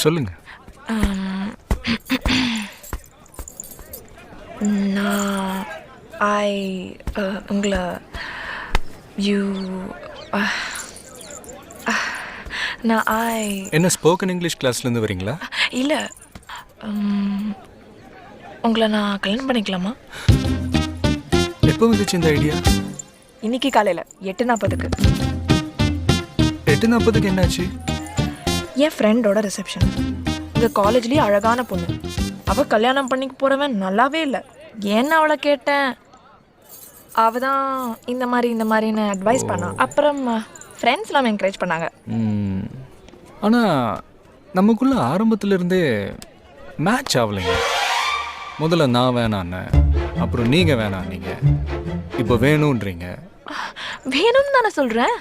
சொல்லுங்க. நான் உங்களை யூ நான் என்ன ஸ்போக்கன் இங்கிலீஷ் கிளாஸ்லேருந்து வரீங்களா? இல்லை, உங்களை நான் கல்யாணம் பண்ணிக்கலாமா? எப்போ வந்துச்சு இந்த ஐடியா? இன்னைக்கு காலையில் 8:40. 8:40 என்னாச்சு? என் ஃப்ரெண்டோட ரிசப்ஷன். எங்கள் காலேஜ்லேயே அழகான பொண்ணு. அவள் கல்யாணம் பண்ணிக்க போகிறவன் நல்லாவே இல்லை. ஏன்னு அவளை கேட்டேன். அவள் தான் இந்த மாதிரின்னு அட்வைஸ் பண்ணான். அப்புறம் ஃப்ரெண்ட்ஸ் எல்லாம் என்கரேஜ் பண்ணாங்க. ஆனால் நமக்குள்ள ஆரம்பத்துலேருந்தே மேட்ச் ஆகலைங்க. முதல்ல நான் வேணான்னு, அப்புறம் நீங்கள் வேணான்னீங்க, இப்போ வேணுன்றீங்க. வேணும்னு தானே சொல்கிறேன்.